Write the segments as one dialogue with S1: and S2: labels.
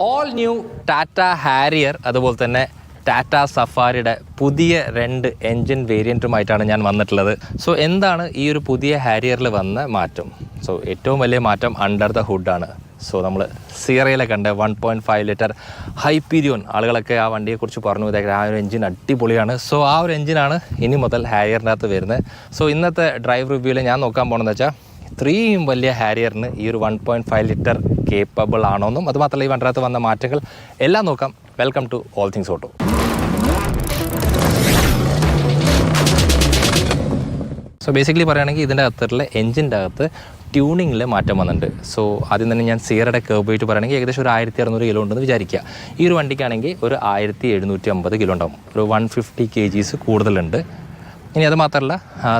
S1: All new Tata Harrier അതുപോലെ തന്നെ ടാറ്റ സഫാരിയുടെ പുതിയ 2 എൻജിൻ വേരിയൻറ്റുമായിട്ടാണ് ഞാൻ വന്നിട്ടുള്ളത്. സോ എന്താണ് ഈ ഒരു പുതിയ ഹാരിയറിൽ വന്ന മാറ്റം? സോ ഏറ്റവും വലിയ മാറ്റം അണ്ടർ ദ ഹുഡാണ്. സോ നമ്മൾ സിയറയിലെ കണ്ട 1.5 ലിറ്റർ ഹൈപ്പീരിയോൺ ആളുകളൊക്കെ ആ വണ്ടിയെക്കുറിച്ച് പറഞ്ഞു. ആ ഒരു എൻജിൻ അടിപൊളിയാണ്. സോ ആ ഒരു എൻജിനാണ് ഇനി മുതൽ ഹാരിയറിൻ്റെ അകത്ത് വരുന്നത്. സോ ഇന്നത്തെ ഡ്രൈവ് റിവ്യൂവിൽ ഞാൻ നോക്കാൻ പോകുന്നതെന്ന് വെച്ചാൽ ഇത്രയും വലിയ ഹാരിയറിന് ഈ ഒരു 1.5 ലിറ്റർ കേപ്പബിൾ ആണോന്നും അതുമാത്രമല്ല ഈ വണ്ടിനകത്ത് വന്ന മാറ്റങ്ങൾ എല്ലാം നോക്കാം. Welcome to all things auto. So basically പറയുകയാണെങ്കിൽ ഇതിൻ്റെ അകത്തുള്ള എൻജിൻ്റെ അകത്ത് ട്യൂണിങ്ങിൽ മാറ്റം വന്നിട്ടുണ്ട്. സോ ആദ്യം തന്നെ ഞാൻ സിയറയുടെ കർവ് വെയിറ്റ് പറയുകയാണെങ്കിൽ ഏകദേശം ഒരു 1600 കിലോ ഉണ്ടെന്ന് വിചാരിക്കുക. ഈ ഒരു വണ്ടിക്കാണെങ്കിൽ ഒരു 1750 കിലോ ഉണ്ടാവും, ഒരു 150 kgs കൂടുതലുണ്ട്. ഇനി അത് മാത്രമല്ല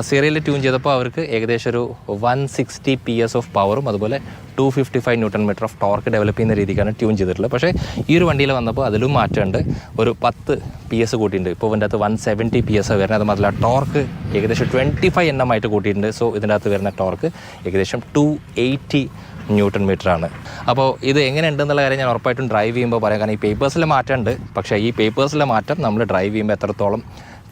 S1: സിയറയിൽ ട്യൂൺ ചെയ്തപ്പോൾ അവർക്ക് ഏകദേശം ഒരു 160 PS ഓഫ് പവറും അതുപോലെ 255 newton metre of torque develop ചെയ്യുന്ന രീതിക്കാണ് ട്യൂൺ ചെയ്തിട്ടുള്ളത്. പക്ഷേ ഈ ഒരു വണ്ടിയിൽ വന്നപ്പോൾ അതിലും മാറ്റമുണ്ട്, ഒരു 10 PS കൂട്ടിയിട്ടുണ്ട്. ഇപ്പോൾ ഇതിൻ്റെ അകത്ത് 170 PS വരുന്നത്. അത് മാത്രമല്ല ടോർക്ക് ഏകദേശം 25 Nm ആയിട്ട് കൂട്ടിയിട്ടുണ്ട്. സോ ഇതിൻ്റെ അകത്ത് വരുന്ന ടോർക്ക് ഏകദേശം 280 ന്യൂട്ടൺ മീറ്ററാണ്. അപ്പോൾ ഇത് എങ്ങനെ ഉണ്ടെന്നുള്ള കാര്യം ഞാൻ ഉറപ്പായിട്ടും ഡ്രൈവ് ചെയ്യുമ്പോൾ പറയാം. കാരണം ഈ പേപ്പേഴ്സിലെ മാറ്റമുണ്ട്, പക്ഷേ ഈ പേപ്പേഴ്സിലെ മാറ്റം നമ്മൾ ഡ്രൈവ് ചെയ്യുമ്പോൾ എത്രത്തോളം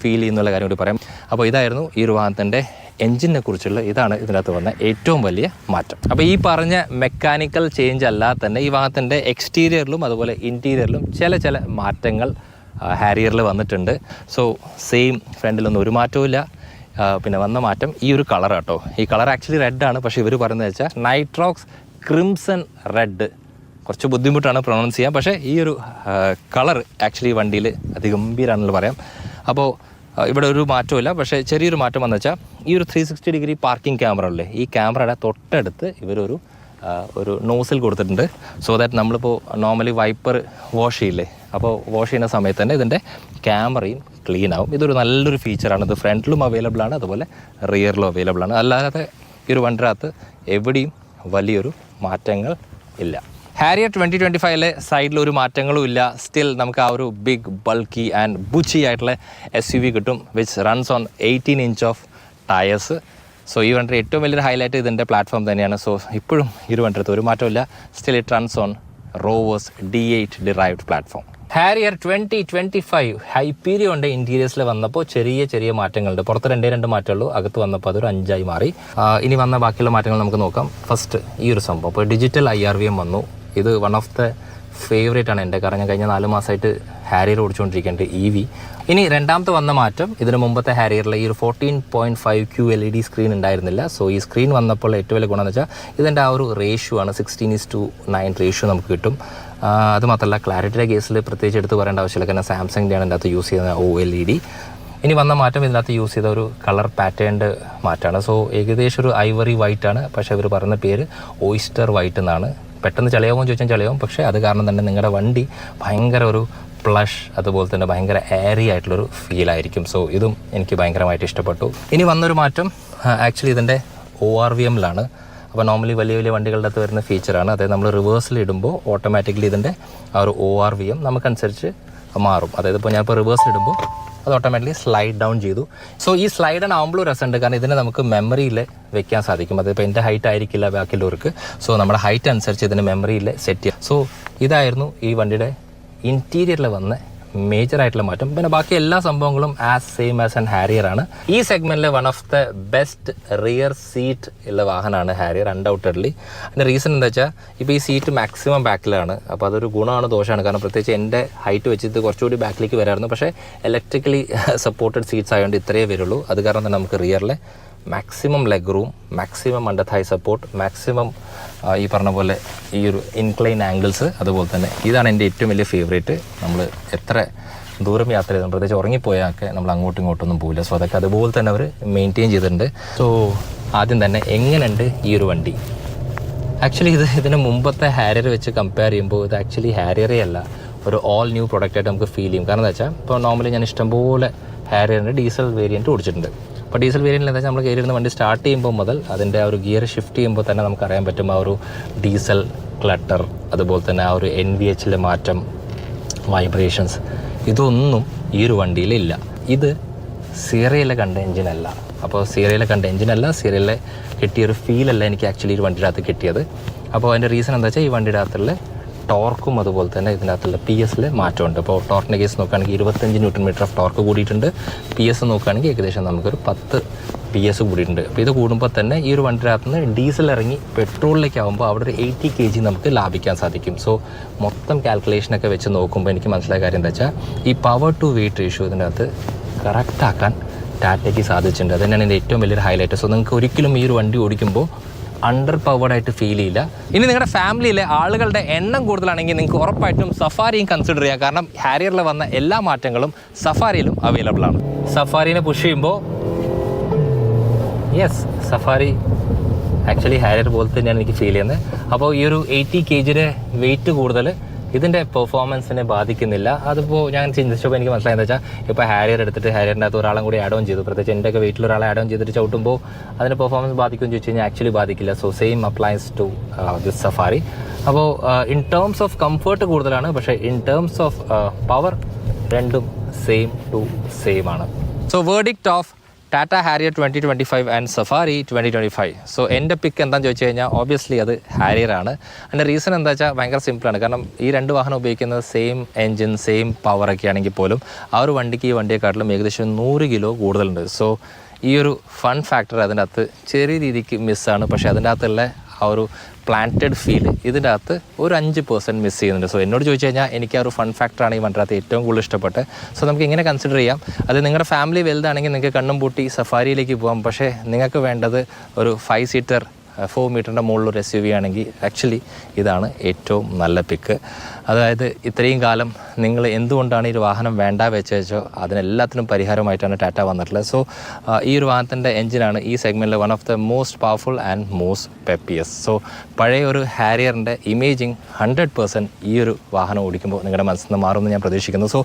S1: ഫീൽ ചെയ്യുന്നുള്ള കാര്യം കൂടി പറയാം. അപ്പോൾ ഇതായിരുന്നു ഈ ഒരു വാഹനത്തിൻ്റെ എൻജിനെ കുറിച്ചുള്ള ഇതാണ് ഇതിനകത്ത് വന്ന ഏറ്റവും വലിയ മാറ്റം. അപ്പോൾ ഈ പറഞ്ഞ മെക്കാനിക്കൽ ചേഞ്ച് അല്ലാതെ തന്നെ ഈ വാഹനത്തിൻ്റെ എക്സ്റ്റീരിയറിലും അതുപോലെ ഇൻറ്റീരിയറിലും ചില മാറ്റങ്ങൾ ഹാരിയറിൽ വന്നിട്ടുണ്ട്. സോ സെയിം ഫ്രണ്ടിലൊന്നും ഒരു മാറ്റവും ഇല്ല. പിന്നെ വന്ന മാറ്റം ഈ ഒരു കളർ കേട്ടോ. ഈ കളർ ആക്ച്വലി റെഡാണ്, പക്ഷേ ഇവർ പറയുന്നത് വെച്ചാൽ നൈട്രോക്സ് ക്രിംസൺ റെഡ്. കുറച്ച് ബുദ്ധിമുട്ടാണ് പ്രൊണൗൺസ് ചെയ്യാൻ, പക്ഷേ ഈ ഒരു കളർ ആക്ച്വലി വണ്ടിയിൽ അതിഗംഭീരാണെന്ന് പറയാം. അപ്പോൾ ഇവിടെ ഒരു മാറ്റമില്ല, പക്ഷേ ചെറിയൊരു മാറ്റം വന്നു വെച്ചാൽ ഈ ഒരു 360 ഡിഗ്രി പാർക്കിംഗ് ക്യാമറ അല്ലേ, ഈ ക്യാമറയുടെ തൊട്ടടുത്ത് ഇവരൊരു നോസിൽ കൊടുത്തിട്ടുണ്ട്. സോ ദാറ്റ് നമ്മളിപ്പോൾ നോർമലി വൈപ്പർ വാഷ് ചെയ്യില്ലേ, അപ്പോൾ വാഷ് ചെയ്യുന്ന സമയത്ത് തന്നെ ഇതിൻ്റെ ക്യാമറയും ക്ലീൻ ആവും. ഇതൊരു നല്ലൊരു ഫീച്ചറാണ്. ഇത് ഫ്രണ്ടിലും അവൈലബിൾ ആണ്, അതുപോലെ റിയറിലും അവൈലബിൾ ആണ്. അല്ലാതെ ഈ ഒരു വണ്ടിനകത്ത് എവിടെയും വലിയൊരു മാറ്റങ്ങൾ ഇല്ല. ഹാരിയർ 2025 സൈഡിൽ ഒരു മാറ്റങ്ങളും ഇല്ല. സ്റ്റിൽ നമുക്ക് ആ ഒരു ബിഗ് ബൾക്കി ആൻഡ് ബുച്ചി ആയിട്ടുള്ള SUV കിട്ടും, which runs on 18 inch of tyres. So ഈ വണ്ടിയുടെ ഏറ്റവും വലിയൊരു ഹൈലൈറ്റ് ഇതിൻ്റെ പ്ലാറ്റ്ഫോം തന്നെയാണ്. സോ ഇപ്പോഴും ഈ ഒരു വണ്ടിയുടെ ഒരു മാറ്റമില്ല. Still it runs on Rover's D8 derived platform. Harrier 2025 ഹൈപ്പീരിയോൻ്റെ ഇൻറ്റീരിയേഴ്സിൽ വന്നപ്പോൾ ചെറിയ മാറ്റങ്ങളുണ്ട്. പുറത്ത് 2 മാറ്റമുള്ളൂ, അകത്ത് വന്നപ്പോൾ അതൊരു 5 മാറി. ഇനി വന്ന ബാക്കിയുള്ള മാറ്റങ്ങൾ നമുക്ക് നോക്കാം. ഫസ്റ്റ് ഈ ഒരു സംഭവം, ഇപ്പോൾ ഡിജിറ്റൽ IRVM വന്നു. ഇത് വൺ ഓഫ് ദ ഫേവറേറ്റ് ആണ് എൻ്റെ, കാരണം ഞാൻ കഴിഞ്ഞ 4 മാസമായിട്ട് ഹാരിയർ ഓടിച്ചുകൊണ്ടിരിക്കുന്നുണ്ട് EV. ഇനി രണ്ടാമത്തെ വന്ന മാറ്റം, ഇതിന് മുമ്പത്തെ ഹാരിയറിലെ ഈ ഒരു 14.5Q LED സ്ക്രീൻ ഉണ്ടായിരുന്നില്ല. സോ ഈ സ്ക്രീൻ വന്നപ്പോൾ ഏറ്റവും വലിയ ഗുണമെന്ന് വെച്ചാൽ ഇതിൻ്റെ ആ ഒരു റേഷ്യോ ആണ് 16:9 റേഷ്യോ നമുക്ക് കിട്ടും. അതുമാത്രമല്ല ക്ലാരിറ്റിയുടെ കേസിൽ പ്രത്യേകിച്ച് എടുത്ത് പറയേണ്ട ആവശ്യമില്ല, കാരണം സാംസങ്ങിൻ്റെയാണ് ഇതിൻ്റെ അകത്ത് യൂസ് ചെയ്യുന്ന OLED. ഇനി വന്ന മാറ്റം ഇതിനകത്ത് യൂസ് ചെയ്ത ഒരു കളർ പാറ്റേണിൻ്റെ മാറ്റമാണ്. സോ ഏകദേശം ഒരു ഐവറി വൈറ്റ് ആണ്, പക്ഷേ അവർ പറയുന്ന പേര് ഓയിസ്റ്റർ വൈറ്റ് എന്നാണ്. പെട്ടെന്ന് ചളിയാവുമെന്ന് ചോദിച്ചാൽ ചളിയാവും, പക്ഷേ അത് കാരണം തന്നെ നിങ്ങളുടെ വണ്ടി ഭയങ്കര ഒരു പ്ലഷ് അതുപോലെ തന്നെ ഭയങ്കര എയറി ആയിട്ടുള്ളൊരു ഫീലായിരിക്കും. സോ ഇതും എനിക്ക് ഭയങ്കരമായിട്ട് ഇഷ്ടപ്പെട്ടു. ഇനി വന്നൊരു മാറ്റം ആക്ച്വലി ഇതിൻ്റെ ORVMലാണ്. അപ്പോൾ നോർമലി വലിയ വണ്ടികളുടെ അകത്ത് വരുന്ന ഫീച്ചറാണ്. അതായത് നമ്മൾ റിവേഴ്സിൽ ഇടുമ്പോൾ ഓട്ടോമാറ്റിക്കലി ഇതിൻ്റെ ആ ഒരു ORVM നമുക്കനുസരിച്ച് മാറും. അതായത് ഇപ്പോൾ ഞാനിപ്പോൾ റിവേഴ്സിൽ ഇടുമ്പോൾ അത് ഓട്ടോമാറ്റിക്കലി സ്ലൈഡ് ഡൗൺ ചെയ്തു. സോ ഈ സ്ലൈഡ് ഡൗൺ ആകുമ്പോൾ രസമുണ്ട്, കാരണം ഇതിനെ നമുക്ക് മെമ്മറിയിൽ വെക്കാൻ സാധിക്കും. അതിപ്പോൾ എൻ്റെ ഹൈറ്റ് ആയിരിക്കില്ല ബാക്കിയുള്ളവർക്ക്. സോ നമ്മുടെ ഹൈറ്റ് അനുസരിച്ച് ഇതിന് മെമ്മറിയിൽ സെറ്റ് ചെയ്യാം. സോ ഇതായിരുന്നു ഈ വണ്ടിയുടെ ഇൻറ്റീരിയറിൽ വന്ന മേജറായിട്ടുള്ള മാറ്റം. പിന്നെ ബാക്കി എല്ലാ സംഭവങ്ങളും സെയിം ആസ് ആൻ ഹാരിയർ ആണ്. ഈ സെഗ്മെൻറ്റിലെ one of the best rear seat ഉള്ള വാഹനമാണ് ഹാരിയർ അൺഡൗട്ടഡ്ലി. അതിൻ്റെ റീസൺ എന്താ വെച്ചാൽ ഇപ്പോൾ ഈ സീറ്റ് മാക്സിമം ബാക്കിലാണ്. അപ്പോൾ അതൊരു ഗുണമാണ് ദോഷമാണ്, കാരണം പ്രത്യേകിച്ച് എൻ്റെ ഹൈറ്റ് വെച്ചിട്ട് കുറച്ചുകൂടി ബാക്കിലേക്ക് വരായിരുന്നു. പക്ഷേ ഇലക്ട്രിക്കലി സപ്പോർട്ടഡ് സീറ്റ്സ് ആയതുകൊണ്ട് ഇത്രയേ വരുള്ളൂ. അത് കാരണം തന്നെ നമുക്ക് റിയറിലെ maximum leg room, maximum under thigh support, maximum ഈ പറഞ്ഞ പോലെ ഈ ഒരു ഇൻക്ലൈൻ ആംഗിൾസ്, അതുപോലെ തന്നെ ഇതാണ് എൻ്റെ ഏറ്റവും വലിയ ഫേവറേറ്റ്. നമ്മൾ എത്ര ദൂരം യാത്ര ചെയ്തു, പ്രത്യേകിച്ച് ഉറങ്ങിപ്പോയാൽ നമ്മൾ അങ്ങോട്ടും ഇങ്ങോട്ടൊന്നും പോവില്ല. സോ അതൊക്കെ അതുപോലെ തന്നെ അവർ മെയിൻറ്റെയിൻ ചെയ്തിട്ടുണ്ട്. സോ ആദ്യം തന്നെ എങ്ങനെയുണ്ട് ഈ ഒരു വണ്ടി? ആക്ച്വലി ഇതിന് മുമ്പത്തെ ഹാരിയർ വെച്ച് കമ്പയർ ചെയ്യുമ്പോൾ ഇത് ആക്ച്വലി ഹാരിയറേ അല്ല, ഒരു ഓൾ ന്യൂ പ്രൊഡക്റ്റായിട്ട് നമുക്ക് ഫീൽ ചെയ്യും. കാരണം എന്താ വെച്ചാൽ ഇപ്പോൾ നോർമലി ഞാൻ ഇഷ്ടംപോലെ ഹാരിയറിൻ്റെ ഡീസൽ വേരിയൻറ്റ് ഓടിച്ചിട്ടുണ്ട്. അപ്പോൾ ഡീസൽ വേരിയൻറ്റിൽ എന്താ വെച്ചാൽ നമ്മൾ കയറിയിരുന്ന വണ്ടി സ്റ്റാർട്ട് ചെയ്യുമ്പോൾ മുതൽ അതിൻ്റെ ആ ഒരു ഗിയർ ഷിഫ്റ്റ് ചെയ്യുമ്പോൾ തന്നെ നമുക്കറിയാൻ പറ്റും ആ ഒരു ഡീസൽ ക്ലട്ടർ, അതുപോലെ തന്നെ ആ ഒരു NVHലെ മാറ്റം, വൈബ്രേഷൻസ്, ഇതൊന്നും ഈ ഒരു വണ്ടിയിലില്ല. ഇത് സിയറയിലെ കണ്ട എൻജിനല്ല. അപ്പോൾ സിയറയിലെ കണ്ട എൻജിനല്ല, സിയറയിലെ കിട്ടിയൊരു ഫീലല്ല എനിക്ക് ആക്ച്വലി ഈ വണ്ടിയുടെ അകത്ത് കിട്ടിയത്. അപ്പോൾ അതിൻ്റെ റീസൺ എന്താ വെച്ചാൽ ഈ വണ്ടിയുടെ അകത്തുള്ള ടോർക്കും അതുപോലെ തന്നെ ഇതിനകത്തുള്ള PS മാറ്റമുണ്ട്. ഇപ്പോൾ ടോർക്കിൻ്റെ കേസ് നോക്കുകയാണെങ്കിൽ 25 Nm ഓഫ് ടോർക്ക് കൂടിയിട്ടുണ്ട്. PS നോക്കുകയാണെങ്കിൽ ഏകദേശം നമുക്കൊരു 10 PS കൂടിയിട്ടുണ്ട്. അപ്പോൾ ഇത് കൂടുമ്പോൾ തന്നെ ഈ ഒരു വണ്ടിനകത്ത് നിന്ന് ഡീസൽ ഇറങ്ങി പെട്രോളിലേക്ക് ആകുമ്പോൾ അവിടെ ഒരു 80 kg നമുക്ക് ലാഭിക്കാൻ സാധിക്കും. സോ മൊത്തം കാൽക്കുലേഷനൊക്കെ വെച്ച് നോക്കുമ്പോൾ എനിക്ക് മനസ്സിലായ കാര്യം എന്താ വെച്ചാൽ ഈ പവർ ടു വെയിറ്റ് റേഷ്യോ ഇതിനകത്ത് കറക്റ്റാക്കാൻ ടാറ്റയ്ക്ക് സാധിച്ചിട്ടുണ്ട്. അത് തന്നെയാണ് എൻ്റെ ഏറ്റവും വലിയൊരു ഹൈലൈറ്റ്. സോ നിങ്ങൾക്ക് ഒരിക്കലും ഈ ഒരു വണ്ടി ഓടിക്കുമ്പോൾ അണ്ടർ പവർഡായിട്ട് ഫീൽ ചെയ്യില്ല. ഇനി നിങ്ങളുടെ ഫാമിലിയിലെ ആളുകളുടെ എണ്ണം കൂടുതലാണെങ്കിൽ നിങ്ങൾക്ക് ഉറപ്പായിട്ടും സഫാരിയും കൺസിഡർ ചെയ്യാം. കാരണം ഹാരിയറിൽ വന്ന എല്ലാ മാറ്റങ്ങളും സഫാരിയിലും അവൈലബിൾ ആണ്. സഫാരിനെ പുഷ് ചെയ്യുമ്പോൾ യെസ്, സഫാരി ആക്ച്വലി ഹാരിയർ പോലെ തന്നെയാണ് എനിക്ക് ഫീൽ ചെയ്യുന്നത്. അപ്പോൾ ഈ ഒരു 80 kg വെയിറ്റ് കൂടുതൽ ഇതിൻ്റെ പെർഫോമൻസിനെ ബാധിക്കുന്നില്ല. അതിപ്പോൾ ഞാൻ ചിന്തിച്ചപ്പോൾ എനിക്ക് മനസ്സിലായെന്ന് വെച്ചാൽ ഇപ്പോൾ ഹാരിയർ എടുത്തിട്ട് ഹാരിയറിൻ്റെ അകത്ത് ഒരാളും കൂടി ആഡ് ഓൺ ചെയ്തു, പ്രത്യേകിച്ച് എൻ്റെയൊക്കെ വെയിറ്റിൽ ഒരാളെ ആഡ് ഓൺ ചെയ്തിട്ട് ചവിട്ടുമ്പോൾ അതിൻ്റെ പെർഫോമൻസ് ബാധിക്കുമെന്ന് ചോദിച്ചു കഴിഞ്ഞാൽ ആക്ച്വലി ബാധിക്കില്ല. So same applies to this Safari. അപ്പോൾ ഇൻ ടേംസ് ഓഫ് കംഫർട്ട് കൂടുതലാണ്, പക്ഷേ ഇൻ ടേംസ് ഓഫ് പവർ രണ്ടും സെയിം ടു സെയിം ആണ്. So verdict of Tata Harrier 2025 and Safari 2025. So എൻ്റെ പിക്ക് എന്താണെന്ന് ചോദിച്ചു കഴിഞ്ഞാൽ ഓബ്വിയസ്ലി അത് ഹാരിയറാണ്. അതിൻ്റെ റീസൺ എന്താ വെച്ചാൽ ഭയങ്കര സിമ്പിളാണ്. കാരണം ഈ രണ്ട് വാഹനം ഉപയോഗിക്കുന്നത് സെയിം എൻജിൻ സെയിം പവറൊക്കെ ആണെങ്കിൽ പോലും ആ ഒരു വണ്ടിക്ക് ഈ വണ്ടിയെക്കാട്ടിലും ഏകദേശം 100 kg കൂടുതലുണ്ട്. സോ ഈ ഒരു ഫൺ ഫാക്ടർ അതിൻ്റെ അകത്ത് ചെറിയ രീതിക്ക് മിസ്സാണ്. പക്ഷേ അതിൻ്റെ അകത്തുള്ള ആ ഒരു പ്ലാന്റഡ് ഫീൽ ഇതിൻ്റെ അകത്ത് ഒരു 5% മിസ് ചെയ്യുന്നുണ്ട്. സോ എന്നോട് ചോദിച്ചു കഴിഞ്ഞാൽ എനിക്ക് ആ ഒരു ഫൺ ഫാക്ടറാണ് ഈ വണ്ടിനകത്ത് ഏറ്റവും കൂടുതൽ ഇഷ്ടപ്പെട്ടത്. സോ നമുക്ക് ഇങ്ങനെ കൺസിഡർ ചെയ്യാം. അത് നിങ്ങളുടെ ഫാമിലി വലുതാണെങ്കിൽ നിങ്ങൾക്ക് കണ്ണും പൂട്ടി സഫാരിയിലേക്ക് പോകാം. പക്ഷേ നിങ്ങൾക്ക് വേണ്ടത് ഒരു 5 സീറ്റർ 4 മീറ്ററിൻ്റെ മുകളിലൊരു SUV ആണെങ്കിൽ ആക്ച്വലി ഇതാണ് ഏറ്റവും നല്ല പിക്ക്. അതായത് ഇത്രയും കാലം നിങ്ങൾ എന്തുകൊണ്ടാണ് ഈ ഒരു വാഹനം വേണ്ട വെച്ചോ അതിനെല്ലാത്തിനും പരിഹാരമായിട്ടാണ് ടാറ്റ വന്നിട്ടുള്ളത്. സോ ഈ ഒരു വാഹനത്തിൻ്റെ എഞ്ചിനാണ് ഈ സെഗ്മെൻറ്റിൽ one of the most powerful and most peppiest. So പഴയ ഒരു ഹാരിയറിൻ്റെ ഇമേജിങ് 100% ഈ ഒരു വാഹനം ഓടിക്കുമ്പോൾ നിങ്ങളുടെ മനസ്സിൽ നിന്ന് മാറുമെന്ന് ഞാൻ പ്രതീക്ഷിക്കുന്നു. സോ